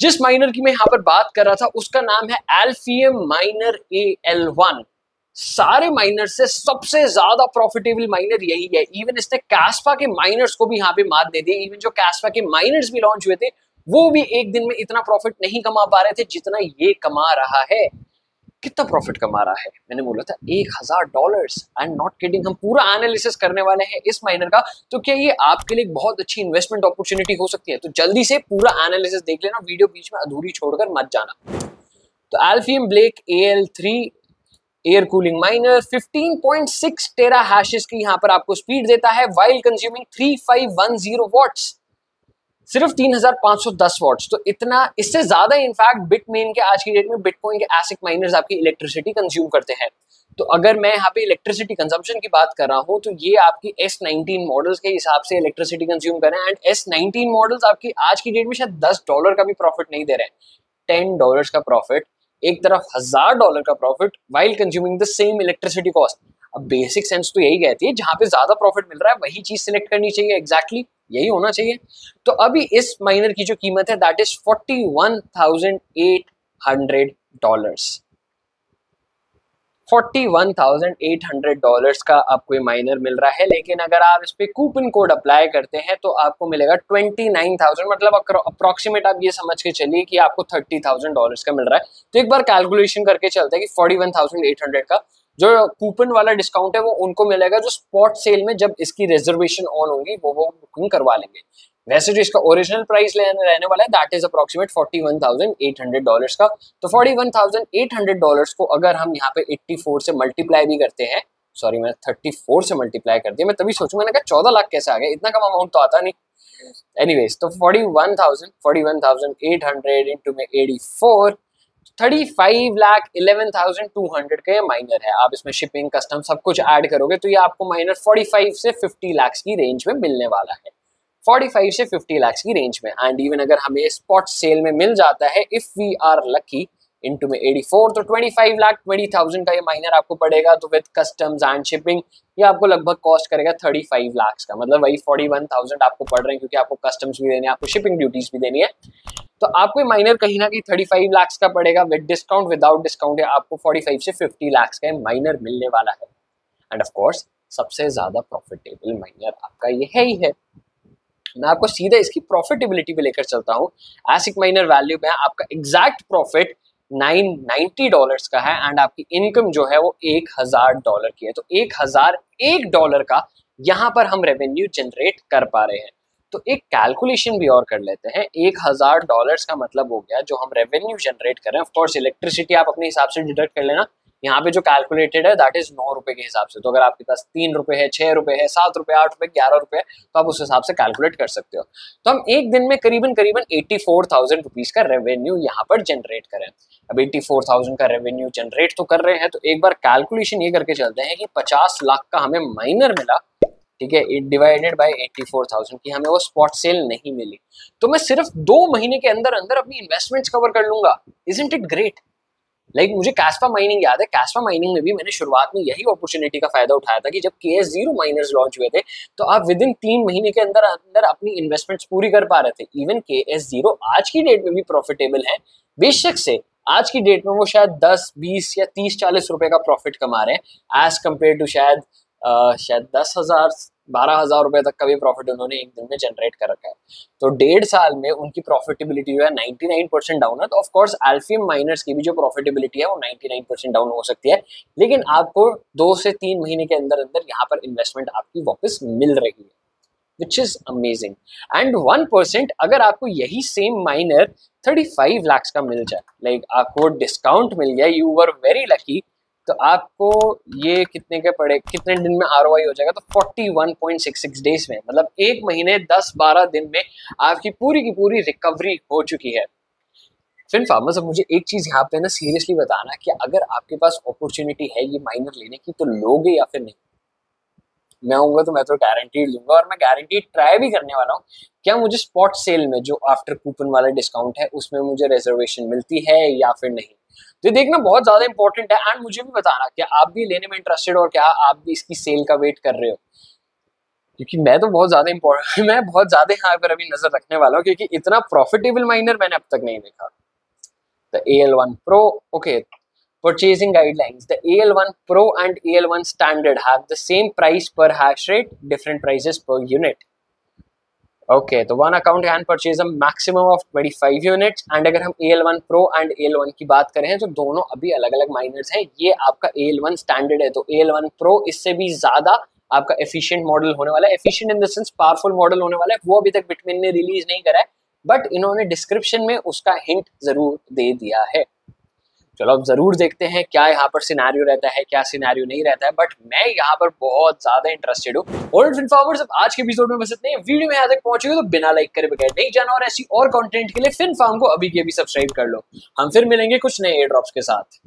जिस माइनर की मैं यहाँ पर बात कर रहा था उसका नाम है एल्फियम माइनर AL1। सारे माइनर से सबसे ज्यादा प्रॉफिटेबल माइनर यही है। इवन इसने कैस्पा के माइनर्स को भी यहाँ पे मात दे दी। इवन जो कैस्पा के माइनर्स भी लॉन्च हुए थे वो भी एक दिन में इतना प्रॉफिट नहीं कमा पा रहे थे जितना ये कमा रहा है। कितना प्रॉफिट कमा रहा है? मैंने बोला था $1000। I am not kidding. हम पूरा एनालिसिस करने वाले हैं इस माइनर का। तो क्या ये आपके लिए एक बहुत अच्छी इन्वेस्टमेंट अपॉर्चुनिटी हो सकती है? तो जल्दी से पूरा एनालिसिस देख लेना, वीडियो बीच में अधूरी छोड़कर मत जाना। तो एल्फियम black AL3 air cooling miner 15.6 tera hashes की यहाँ पर आपको स्पीड देता है वाइल कंज्यूमिंग 3510 वॉट्स, सिर्फ 3510 वॉट्स। तो इतना, इससे ज्यादा इनफैक्ट बिटमेन के आज की डेट में बिटकॉइन के एसिक माइनर्स आपकी इलेक्ट्रिसिटी कंज्यूम करते हैं। तो अगर मैं यहाँ पे इलेक्ट्रिसिटी कंजम्पशन की बात कर रहा हूँ तो ये आपकी S19 मॉडल्स के हिसाब से इलेक्ट्रिसिटी कंज्यूम कर रहे हैं। एंड S19 मॉडल्स आपकी आज की डेट में शायद $10 का भी प्रॉफिट नहीं दे रहे हैं। $10 का प्रॉफिट, एक तरफ $1000 का profit while consuming the same electricity cost. अब बेसिक सेंस तो यही कहती है जहां पे ज्यादा प्रॉफिट मिल रहा है वही चीज सिलेक्ट करनी चाहिए। एग्जैक्टली यही होना चाहिए। तो अभी इस माइनर की जो कीमत है दैट इज $41,800। $41,800 का आपको ये माइनर मिल रहा है। लेकिन अगर आप इस पे कूपन कोड अप्लाई करते हैं तो आपको मिलेगा 29,000, मतलब अप्रोक्सीमेट आप ये समझ के चलिए कि आपको $30,000 का मिल रहा है। तो एक बार कैलकुलेशन करके चलते हैं कि 41,800 का जो कूपन वाला डिस्काउंट है वो उनको मिलेगा जो स्पॉट सेल में जब इसकी रिजर्वेशन ऑन होगी वो बुकिंग करवा लेंगे। वैसे जो इसका ओरिजिनल प्राइस रहने वाला है दैट इज अप्रोक्सीमेट $41,800 का। तो $41,800 को अगर हम यहाँ पे 84 से मल्टीप्लाई भी करते हैं, सॉरी मैं 34 से मल्टीप्लाई कर दिया, मैं तभी सोचूं मैंने कहा 14 लाख कैसे आ गया, इतना कम अमाउंट तो आता नहीं। एनीवेज, तो 41,800 इंटू में 84, 35,11,200 का ये माइनर है। आप इसमें शिपिंग, कस्टम सब कुछ ऐड करोगे तो ये आपको माइनर 45 से 50 लाख की रेंज में मिलने वाला है। 45 से 50 लाख की रेंज में। एंड इवन अगर हमें स्पॉट सेल में मिल जाता है if we are lucky into में 84, तो 25,20,000 का ये माइनर आपको पड़ेगा। तो विद कस्टम्स एंड शिपिंग ये आपको लगभग कॉस्ट करेगा 35 लाख का, मतलब वही 41,000 आपको पड़ रहे हैं क्योंकि आपको कस्टम्स भी देने हैं, आपको शिपिंग ड्यूटीज भी देनी है। तो आपको माइनर कहीं ना कहीं 35 लाख का पड़ेगा विद डिस्काउंट, विदाउट डिस्काउंट आपको 45 से 50 लाख का माइनर मिलने वाला है। एंड ऑफ कोर्स सबसे ज्यादा प्रॉफिटेबल माइनर आपका ये है ही है। मैं आपको सीधा इसकी प्रॉफिटेबिलिटी पे लेकर चलता हूँ। एसिक माइनर वैल्यू में आपका एग्जैक्ट प्रॉफिट $990 का है एंड आपकी इनकम जो है वो $1,000 की है। तो $1,001 का यहाँ पर हम रेवेन्यू जनरेट कर पा रहे हैं। तो एक कैलकुलेशन भी और कर लेते हैं। $1,000 का मतलब हो गया जो हम रेवेन्यू जनरेट कर रहे हैं। ऑफ कोर्स इलेक्ट्रिसिटी आप अपने हिसाब से डिडक्ट कर लेना। यहाँ पे जो कैलकुलेटेड है दैट इज ₹9 के हिसाब से। तो अगर आपके पास ₹3 है, ₹6 है, ₹7, ₹8, ₹11 तो आप उस हिसाब से कैलकुलेट कर सकते हो। तो हम एक दिन में करीबन 84,000 रुपीज का रेवेन्यू यहाँ पर जनरेट करें। अब 84,000 का रेवेन्यू जनरेट तो कर रहे हैं, तो एक बार कैलकुलेशन ये करके चलते हैं कि 50 लाख का हमें माइनर मिला, ठीक है, डिवाइडेड बाय 84,000 की हमें वो स्पॉट सेल नहीं मिली, तो मैं सिर्फ 2 महीने के अंदर अंदर अपनी इन्वेस्टमेंट्स कवर कर लूंगा। Isn't it great? लाइक मुझे कैस्पा माइनिंग याद है। कैस्पा माइनिंग में भी मैंने शुरुआत में यही अपॉर्चुनिटी का फायदा उठाया था कि जब KS0 माइनर्स लॉन्च हुए थे तो आप विद इन 3 महीने के अंदर अंदर अपनी इन्वेस्टमेंट्स पूरी कर पा रहे थे। इवन KS0 आज की डेट में भी प्रॉफिटेबल है, बेशक से आज की डेट में वो शायद 10, 20 या 30, 40 रुपए का प्रॉफिट कमा रहे हैं एज कम्पेयर टू शायद 10,000, 12,000 रुपए तक का भी प्रॉफिट उन्होंने एक दिन में जनरेट कर रखा है। तो 1.5 साल में उनकी प्रॉफिटेबिलिटी जो है 99% डाउन है। तो ऑफ कोर्स एल्फियम माइनर्स की भी जो प्रॉफिटेबिलिटी है वो 99% डाउन हो सकती है, लेकिन आपको 2 से 3 महीने के अंदर अंदर यहाँ पर इन्वेस्टमेंट आपकी वापस मिल रही है, विच इज अमेजिंग। एंड 1% अगर आपको यही सेम माइनर 35 लाख का मिल जाए, लाइक आपको डिस्काउंट मिल गया, यू वर वेरी लकी, तो आपको ये कितने के पड़े, कितने दिन में ROI हो जाएगा? तो 41.66 डेज में, मतलब 1 महीने 10-12 दिन में आपकी पूरी की पूरी रिकवरी हो चुकी है। फिन फार्मर्स, अब मुझे एक चीज यहाँ पे ना सीरियसली बताना कि अगर आपके पास अपॉर्चुनिटी है ये माइनर लेने की तो लोगे या फिर नहीं? मैं होऊंगा तो मैं तो गारंटीड लूंगा और मैं गारंटीड ट्राई भी करने वाला हूँ। क्या मुझे स्पॉट सेल में जो आफ्टर कूपन वाला डिस्काउंट है उसमें मुझे रिजर्वेशन मिलती है या फिर नहीं? तो देखना बहुत ज्यादा इंपॉर्टेंट है। एंड मुझे भी बताना क्या आप भी लेने में इंटरेस्टेड हो और क्या आप भी इसकी सेल का वेट कर रहे हो। क्योंकि मैं तो बहुत ज्यादा इंपॉर्टेंट मैं बहुत ज्यादा यहाँ पर अभी नजर रखने वाला हूँ, क्योंकि इतना प्रॉफिटेबल माइनर मैंने अब तक नहीं देखा। The AL1 Pro, okay, purchasing guidelines. The AL1 Pro and AL1 Standard have the same price per hash rate, different prices per unit. Okay, तो one account can purchase a maximum of 25 units, and अगर हम AL1 Pro and AL1 की बात करें तो दोनों अभी अलग अलग माइनर्स हैं। ये आपका AL1 स्टैंडर्ड है, तो AL1 Pro इससे भी ज़्यादा आपका एफिशिएंट मॉडल होने वाला है। Efficient in the sense powerful model होने वाला है। वो अभी तक बिटमेन ने रिलीज नहीं करा है, बट इन्होंने डिस्क्रिप्शन में उसका हिंट ज़रूर दे दिया है। चलो अब जरूर देखते हैं क्या यहाँ पर सिनेरियो रहता है, क्या सिनेरियो नहीं रहता है, बट मैं यहाँ पर बहुत ज्यादा इंटरेस्टेड हूँ। और फिनफार्मर्स, अब आज के एपिसोड में बस इतने। वीडियो में यहाँ तक पहुंचे हो तो बिना लाइक करे बगैर नहीं जाना, और ऐसी और कंटेंट के लिए फिनफार्म को अभी के अभी सब्सक्राइब कर लो। हम फिर मिलेंगे कुछ नए एयर ड्रॉप्स के साथ।